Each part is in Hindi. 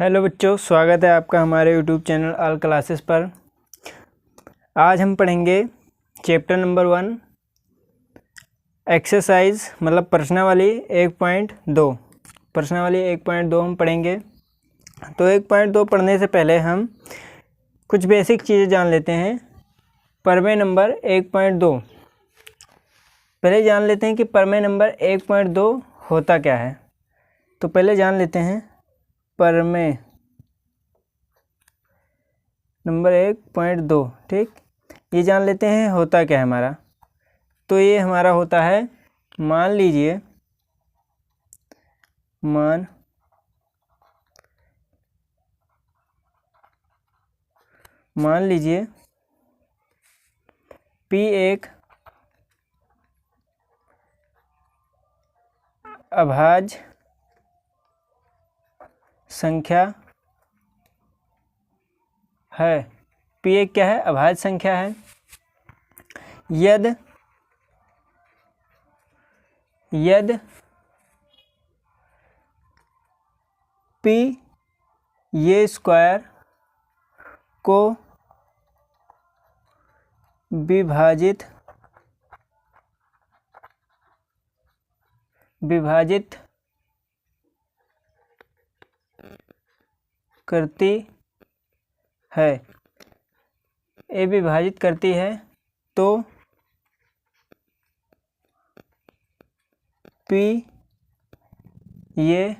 हेलो बच्चों, स्वागत है आपका हमारे यूट्यूब चैनल ऑल क्लासेस पर। आज हम पढ़ेंगे चैप्टर नंबर 1 एक्सरसाइज मतलब प्रश्नावली 1.2। प्रश्नावली 1.2 हम पढ़ेंगे। तो 1.2 पढ़ने से पहले हम कुछ बेसिक चीज़ें जान लेते हैं। प्रमेय नंबर 1.2 पहले जान लेते हैं कि प्रमेय नंबर 1.2 होता क्या है। तो पहले जान लेते हैं प्रमेय नंबर 1.2। ठीक, ये जान लेते हैं होता क्या है हमारा। तो ये हमारा होता है, मान लीजिए P एक अभाज्य संख्या है। P एक क्या है? अभाज्य संख्या है। यदि P ये स्क्वायर को विभाजित करती है, ए विभाजित करती है, तो P ये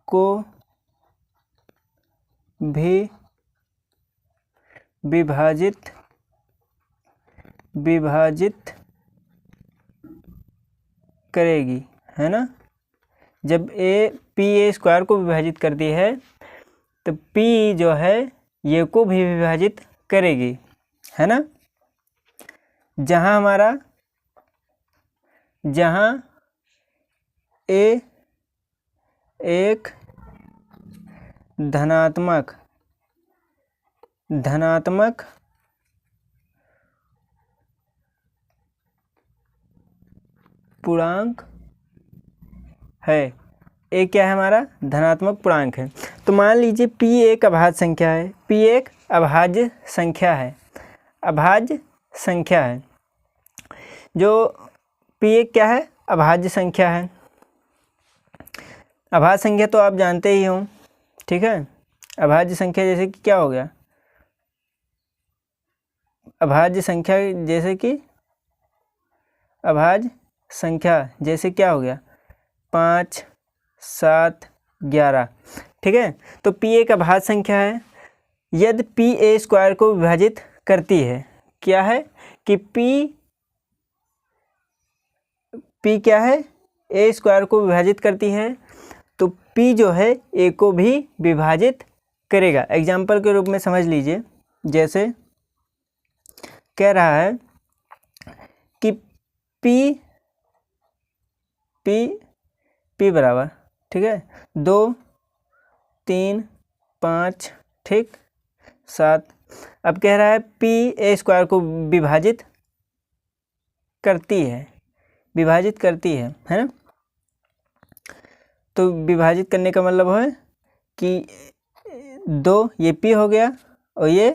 को भी विभाजित करेगी, है ना। जब P ए स्क्वायर को विभाजित करती है तो P जो है ये को भी विभाजित करेगी, है ना। जहाँ A एक धनात्मक पूर्णांक है। ए क्या है? हमारा धनात्मक पूर्णांक है। तो मान लीजिए P एक अभाज्य संख्या है। P एक अभाज्य संख्या है। जो P एक क्या है? अभाज्य संख्या है। अभाज्य संख्या तो आप जानते ही हो, ठीक है। अभाज्य संख्या जैसे कि क्या हो गया? अभाज्य संख्या जैसे क्या हो गया? 5, 7, 11, ठीक है। तो P एक अभाज्य संख्या है। यदि P ए स्क्वायर को विभाजित करती है, क्या है कि P क्या है? ए स्क्वायर को विभाजित करती है, तो P जो है ए को भी विभाजित करेगा। एग्जाम्पल के रूप में समझ लीजिए, जैसे कह रहा है कि P बराबर, ठीक है, 2, 3, 5, ठीक, 7। अब कह रहा है P ए स्क्वायर को विभाजित करती है, है ना। तो विभाजित करने का मतलब है कि 2 ये P हो गया और ये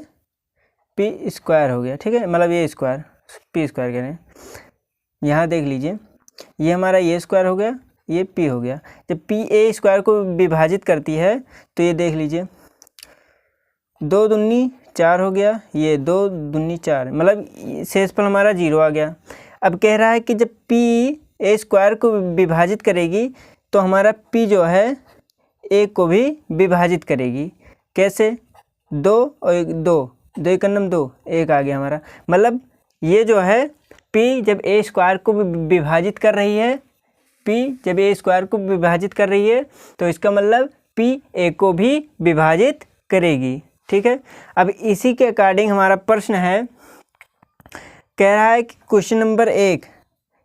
P स्क्वायर हो गया, ठीक है। मतलब ये स्क्वायर P स्क्वायर कह रहे हैं। यहाँ देख लीजिए, ये हमारा ये स्क्वायर हो गया, ये P हो गया। जब P ए स्क्वायर को विभाजित करती है तो ये देख लीजिए, 2 दूनी 4 हो गया, ये 2 दूनी 4, मतलब शेषफल हमारा 0 आ गया। अब कह रहा है कि जब P ए स्क्वायर को विभाजित करेगी तो हमारा P जो है ए को भी विभाजित करेगी। कैसे? 2 और 2, 2 एक 2, 1 आ गया हमारा। मतलब ये जो है P जब ए स्क्वायर को विभाजित कर रही है, तो इसका मतलब P ए को भी विभाजित करेगी, ठीक है। अब इसी के अकॉर्डिंग हमारा प्रश्न है, कह रहा है कि क्वेश्चन नंबर 1,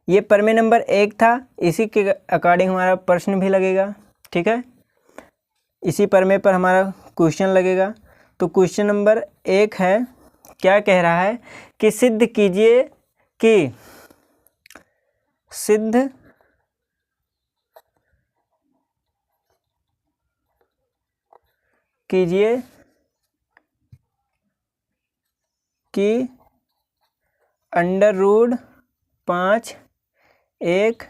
ये प्रमेय नंबर 1 था, इसी के अकॉर्डिंग हमारा प्रश्न भी लगेगा, ठीक है। इसी प्रमेय पर हमारा क्वेश्चन लगेगा। तो क्वेश्चन नंबर 1 है, क्या कह रहा है कि सिद्ध कीजिए कि कीजिए कि √5 एक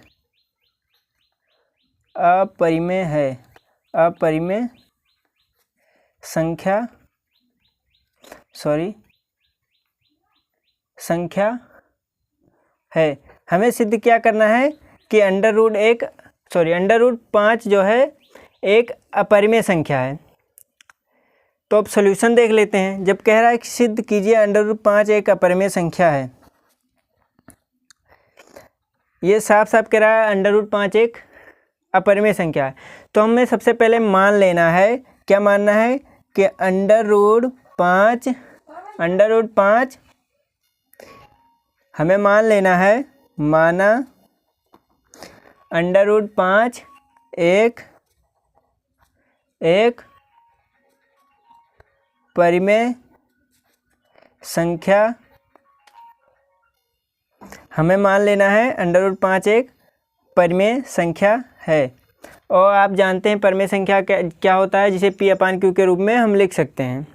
अपरिमेय है, अपरिमेय संख्या है। हमें सिद्ध क्या करना है कि √5 जो है एक अपरिमेय संख्या है। तो अब सॉल्यूशन देख लेते हैं। जब कह रहा है कि सिद्ध कीजिए √5 एक अपरिमेय संख्या है, ये साफ साफ कह रहा है √5 एक अपरिमेय संख्या है। तो हमें सबसे पहले मान लेना है, क्या मानना है कि √5 हमें मान लेना है, माना √5 एक परिमेय संख्या। हमें मान लेना है √5 एक परिमेय संख्या है। और आप जानते हैं परिमेय संख्या क्या होता है, जिसे P/Q के रूप में हम लिख सकते हैं।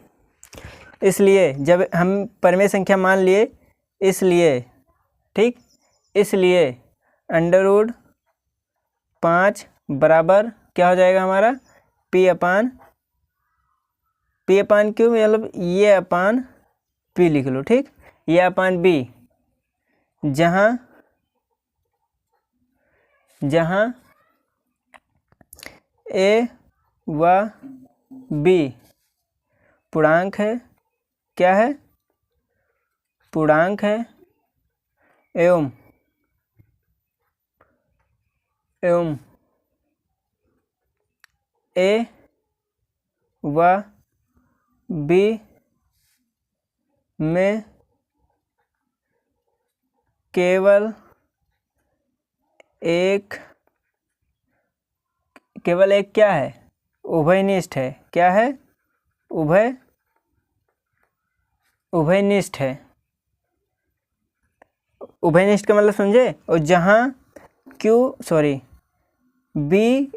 इसलिए जब हम परिमेय संख्या मान लिए, इसलिए √5 बराबर क्या हो जाएगा हमारा P/Q, मतलब ये अपान P लिख लो, ठीक, ये अपान B, जहाँ A व B पूर्णांक है, क्या है, पूर्णांक है, एवं A व B में केवल एक क्या है, उभयनिष्ठ है। क्या है, उभयनिष्ठ है। उभयनिष्ठ का मतलब समझे। और जहाँ B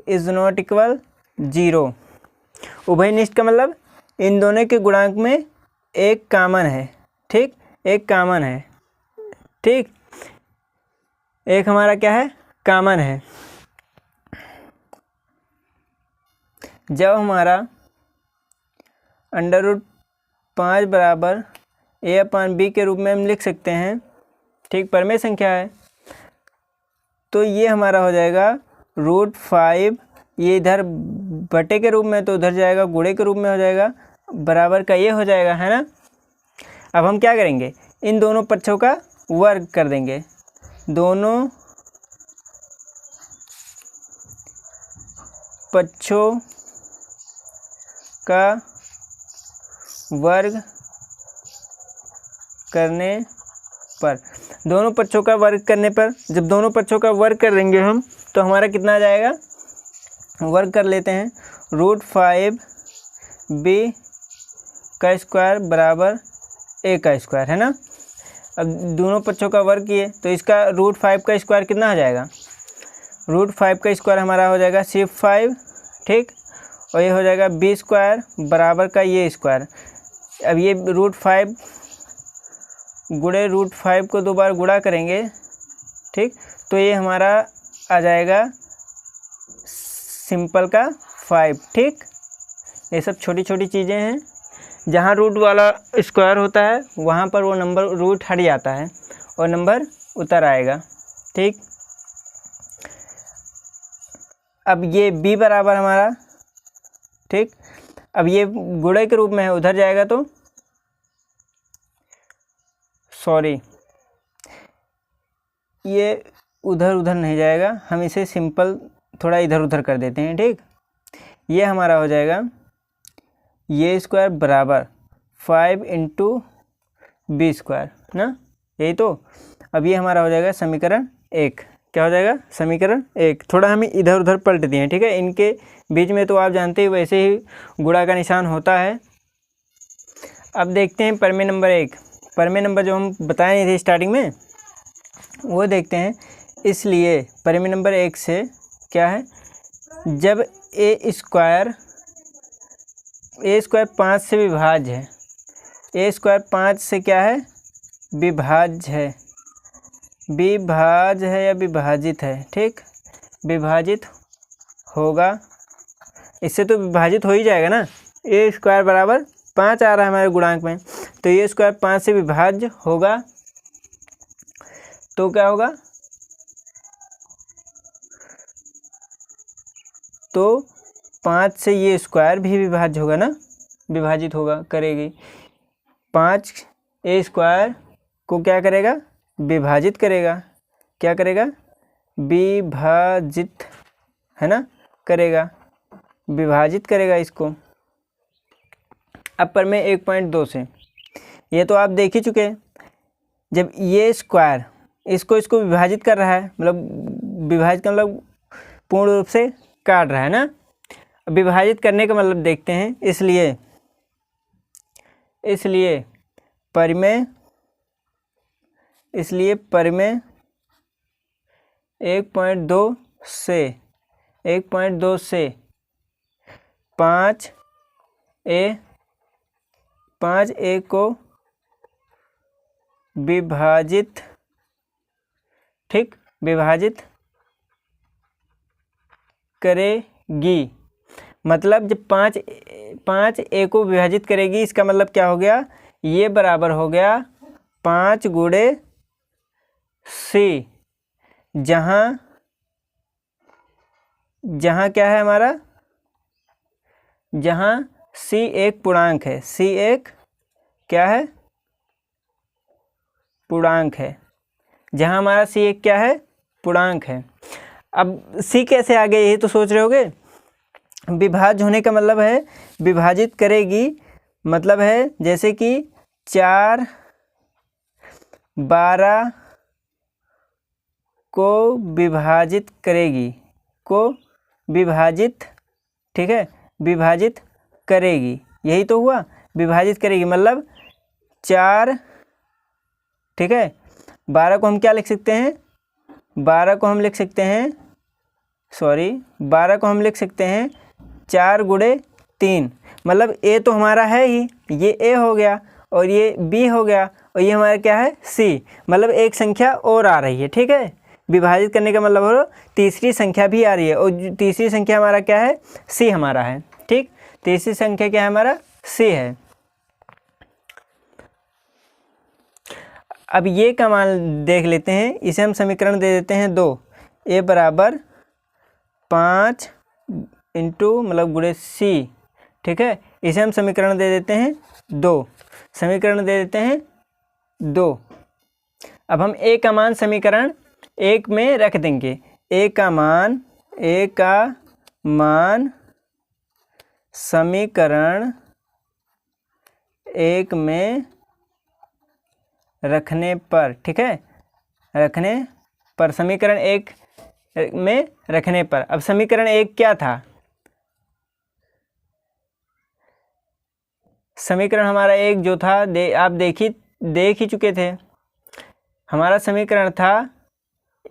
इज नॉट इक्वल 0। उभयनिष्ठ का मतलब इन दोनों के गुणांक में एक कामन है, ठीक, एक कामन है, ठीक, एक हमारा क्या है, कामन है। जब हमारा √5 बराबर A/B के रूप में हम लिख सकते हैं, ठीक, परिमेय संख्या है, तो ये हमारा हो जाएगा √5, ये इधर बटे के रूप में, तो उधर जाएगा गुणे के रूप में हो जाएगा, बराबर का ये हो जाएगा, है ना। अब हम क्या करेंगे, इन दोनों पक्षों का वर्ग कर देंगे, दोनों पक्षों का वर्ग करने पर, दोनों पक्षों का वर्ग करने पर, जब दोनों पक्षों का वर्ग कर देंगे हम, तो हमारा कितना आ जाएगा, वर्ग कर लेते हैं, √5B का स्क्वायर बराबर A का स्क्वायर, है ना। अब दोनों पक्षों का वर्ग किए तो इसका √5 का स्क्वायर कितना हो जाएगा, √5 का स्क्वायर हमारा हो जाएगा 5, ठीक, और ये हो जाएगा B स्क्वायर बराबर का ये स्क्वायर। अब ये √5 गुणे √5 को 2 बार गुणा करेंगे, ठीक, तो ये हमारा आ जाएगा सिंपल का 5, ठीक। ये सब छोटी छोटी चीज़ें हैं, जहाँ रूट वाला स्क्वायर होता है वहाँ पर वो नंबर रूट हट जाता है और नंबर उतर आएगा, ठीक। अब ये B बराबर हमारा, ठीक, अब ये गुणे के रूप में है, उधर जाएगा तो ये उधर नहीं जाएगा, हम इसे सिंपल थोड़ा इधर उधर कर देते हैं, ठीक। ये हमारा हो जाएगा ये स्क्वायर बराबर 5 × B स्क्वायर ना, यही तो। अब ये हमारा हो जाएगा समीकरण 1। क्या हो जाएगा, समीकरण 1। थोड़ा हम इधर उधर पलट दिए हैं, ठीक है, इनके बीच में तो आप जानते ही वैसे ही गुणा का निशान होता है। अब देखते हैं परिमेय नंबर 1, परिमेय नंबर जो हम बताए नहीं थे स्टार्टिंग में, वो देखते हैं। इसलिए परिमेय नंबर 1 से क्या है, जब A स्क्वायर ए स्क्वायर 5 से विभाज्य है, ए स्क्वायर 5 से क्या है, विभाज्य है, विभाज्य है या विभाजित है, ठीक, विभाजित होगा, इससे तो विभाजित हो ही जाएगा ना, ए स्क्वायर बराबर 5 आ रहा है हमारे गुणांक में, तो ए स्क्वायर 5 से विभाज्य होगा, तो क्या होगा, तो 5 से ये स्क्वायर भी विभाज्य होगा ना, विभाजित होगा, करेगी, 5 ए स्क्वायर को क्या करेगा, विभाजित करेगा, क्या करेगा, विभाजित, है ना, करेगा, विभाजित करेगा इसको। अब पर मैं 1.2 से, ये तो आप देख ही चुके हैं, जब ये स्क्वायर इसको विभाजित कर रहा है, मतलब विभाजित का मतलब पूर्ण रूप से काट रहा है ना, विभाजित करने का मतलब देखते हैं, इसलिए परिमेय 1.2 से 5 ए को विभाजित, ठीक, विभाजित करेगी, मतलब जब 5 ए को विभाजित करेगी, इसका मतलब क्या हो गया, ये बराबर हो गया 5 गुणे सी, जहाँ क्या है हमारा, जहाँ सी एक पूर्णांक है, सी एक क्या है, पूर्णांक है, जहाँ हमारा सी एक क्या है, पूर्णांक है। अब सी कैसे आ गया, यही तो सोच रहे होगे, विभाज्य होने का मतलब है विभाजित करेगी, मतलब है जैसे कि 4 12 को विभाजित करेगी, को विभाजित, ठीक है, विभाजित करेगी, यही तो हुआ, विभाजित करेगी मतलब 4, ठीक है, 12 को हम क्या लिख सकते हैं, 12 को हम लिख सकते हैं, 4 गुणे 3, मतलब ए तो हमारा है ही, ये ए हो गया और ये बी हो गया और ये हमारा क्या है, सी, मतलब एक संख्या और आ रही है, ठीक है, विभाजित करने का मतलब हो तीसरी संख्या भी आ रही है, और तीसरी संख्या हमारा क्या है, सी हमारा है, ठीक, तीसरी संख्या क्या है हमारा, सी है। अब ये का मान देख लेते हैं, इसे हम समीकरण दे देते हैं 2, ए बराबर 5 इंटू मतलब गुणे सी, ठीक है, इसे हम समीकरण दे देते हैं 2, समीकरण दे देते हैं 2। अब हम ए का मान समीकरण 1 में रख देंगे, ए का मान समीकरण 1 में रखने पर, ठीक है, रखने पर, समीकरण 1 में रखने पर, अब समीकरण 1 क्या था, समीकरण हमारा 1 जो था आप देख ही चुके थे, हमारा समीकरण था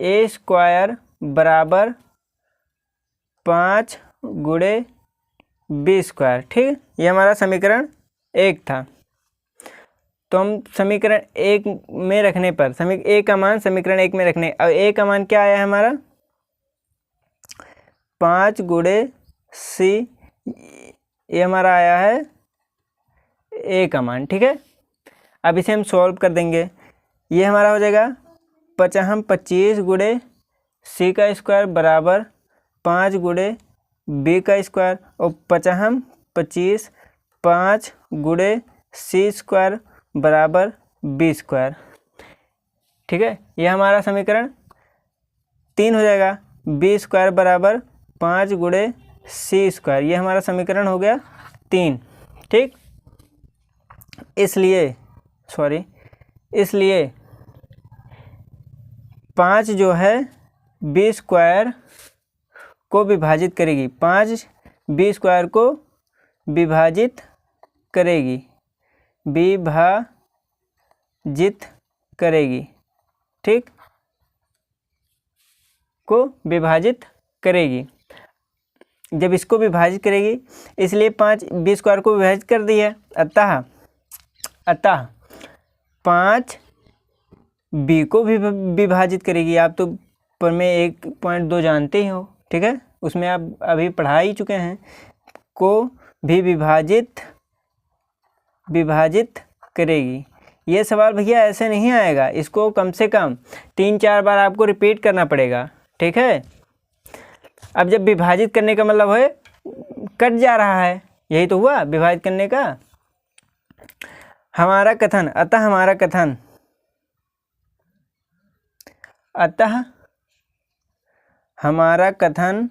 ए स्क्वायर बराबर 5 गुणे बी स्क्वायर, ठीक, ये हमारा समीकरण 1 था। तो हम समीकरण 1 में रखने पर, ए का मान समीकरण 1 में रखने, अब ए का मान क्या आया है हमारा, 5 गुणे सी, ये हमारा आया है ए का मान, ठीक है। अब इसे हम सॉल्व कर देंगे, ये हमारा हो जाएगा 25 गुणे सी का स्क्वायर बराबर 5 गुणे बी का स्क्वायर, और 25 5 गुणे सी स्क्वायर बराबर बी स्क्वायर, ठीक है, यह हमारा समीकरण 3 हो जाएगा, बी स्क्वायर बराबर 5 गुणे सी स्क्वायर, ये हमारा समीकरण हो गया 3, ठीक। इसलिए 5 जो है बी स्क्वायर को विभाजित करेगी, 5 बी स्क्वायर को विभाजित करेगी, विभाजित करेगी, ठीक, को विभाजित करेगी। जब इसको विभाजित करेगी, इसलिए 5 बी स्क्वायर को विभाजित कर दी है, अतः 5 बी को भी विभाजित करेगी। आप तो पर में 1.2 जानते ही हो, ठीक है, उसमें आप अभी पढ़ा ही चुके हैं, को भी विभाजित करेगी। ये सवाल भैया ऐसे नहीं आएगा, इसको कम से कम 3-4 बार आपको रिपीट करना पड़ेगा, ठीक है। अब जब विभाजित करने का मतलब है कट जा रहा है, यही तो हुआ विभाजित करने का। हमारा कथन, अतः हमारा कथन, अतः हमारा कथन,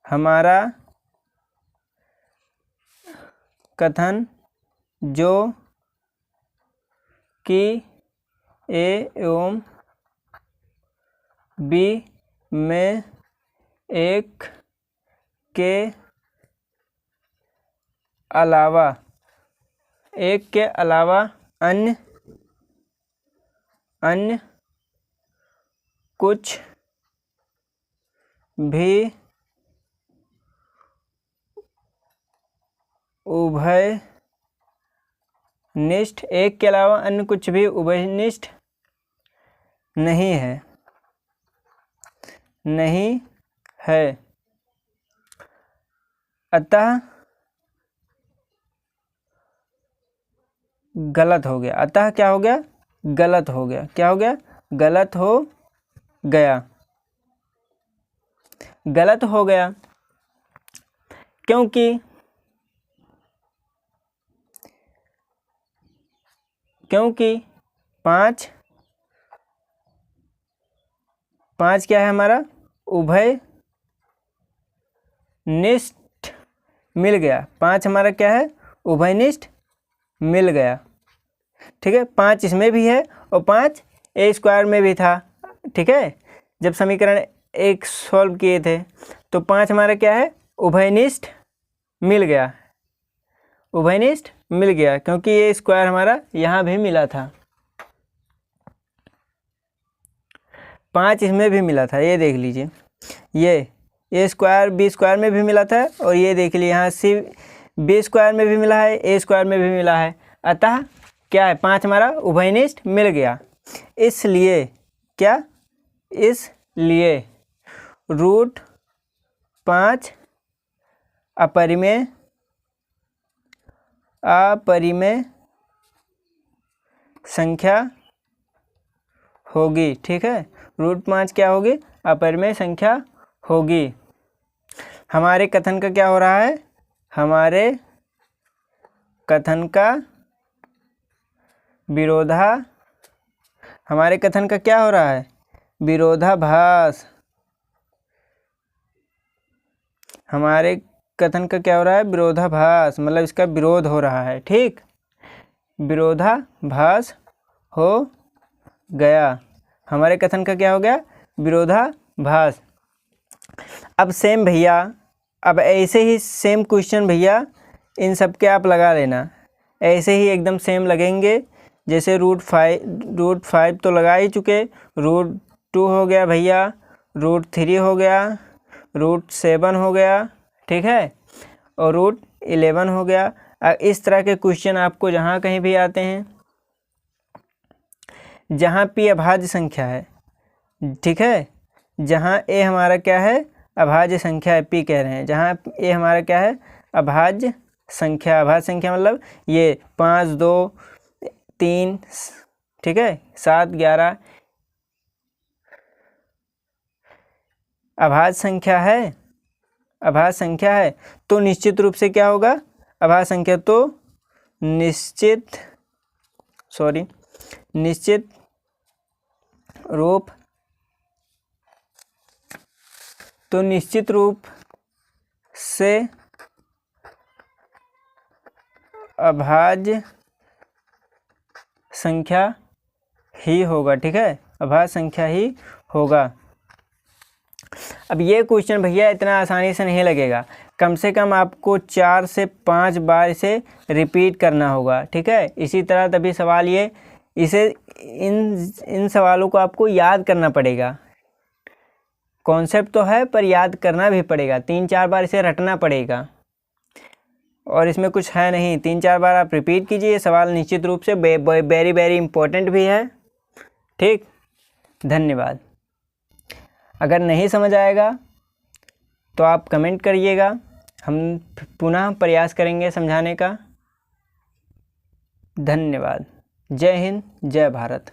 हमारा कथन जो कि ए एवं बी में एक के अलावा अन्य कुछ भी उभयनिष्ठ, एक के अलावा अन्य कुछ भी उभयनिष्ठ नहीं है, अतः गलत हो गया। अतः क्या हो गया? गलत हो गया। क्या हो गया? गलत हो गया। गलत हो गया क्योंकि पाँच क्या है हमारा? उभयनिष्ठ मिल गया। 5 हमारा क्या है? उभयनिष्ठ मिल गया, ठीक है। 5 इसमें भी है और 5 ए स्क्वायर में भी था, ठीक है। जब समीकरण 1 सॉल्व किए थे तो 5 हमारा क्या है? उभयनिष्ठ मिल गया। उभयनिष्ठ मिल गया क्योंकि ये स्क्वायर हमारा यहाँ भी मिला था। 5 इसमें भी मिला था, ये देख लीजिए। ये स्क्वायर बी स्क्वायर में भी मिला था और ये देख लीजिए यहाँ सी बी स्क्वायर में भी मिला है, ए स्क्वायर में भी मिला है। अतः क्या है? 5 हमारा उभयनिष्ठ मिल गया। इसलिए क्या? इसलिए √5 अपरिमेय संख्या होगी, ठीक है। √5 क्या होगी? अपरिमेय संख्या होगी। हमारे कथन का क्या हो रहा है? हमारे कथन का क्या हो रहा है? विरोधाभास। हमारे कथन का क्या हो रहा है? विरोधाभास, मतलब इसका विरोध हो रहा है, ठीक। विरोधाभास हो गया। हमारे कथन का क्या हो गया? विरोधाभास। अब सेम भैया, अब ऐसे ही सेम क्वेश्चन भैया इन सब के आप लगा लेना, ऐसे ही एकदम सेम लगेंगे। जैसे √5 तो लगा ही चुके, √2 हो गया भैया, √3 हो गया, √7 हो गया, ठीक है, और √11 हो गया। इस तरह के क्वेश्चन आपको जहाँ कहीं भी आते हैं, जहाँ p अभाज्य संख्या है, ठीक है, जहाँ a हमारा क्या है? अभाज्य संख्या है, p कह रहे हैं। जहाँ a हमारा क्या है? अभाज्य संख्या। अभाज्य संख्या मतलब ये 5, 2, 3, ठीक है, 7, 11 अभाज्य संख्या है, तो निश्चित रूप से क्या होगा? अभाज्य संख्या तो निश्चित रूप से अभाज्य संख्या ही होगा, ठीक है, अभाज्य संख्या ही होगा। अब ये क्वेश्चन भैया इतना आसानी से नहीं लगेगा, कम से कम आपको 4 से 5 बार इसे रिपीट करना होगा, ठीक है। इसी तरह तभी सवाल इन सवालों को आपको याद करना पड़ेगा, कॉन्सेप्ट तो है पर याद करना भी पड़ेगा, 3-4 बार इसे रटना पड़ेगा और इसमें कुछ है नहीं। 3-4 बार आप रिपीट कीजिए, सवाल निश्चित रूप से वेरी वेरी इंपॉर्टेंट भी है। ठीक, धन्यवाद। अगर नहीं समझ आएगा तो आप कमेंट करिएगा, हम पुनः प्रयास करेंगे समझाने का। धन्यवाद। जय हिंद, जय भारत।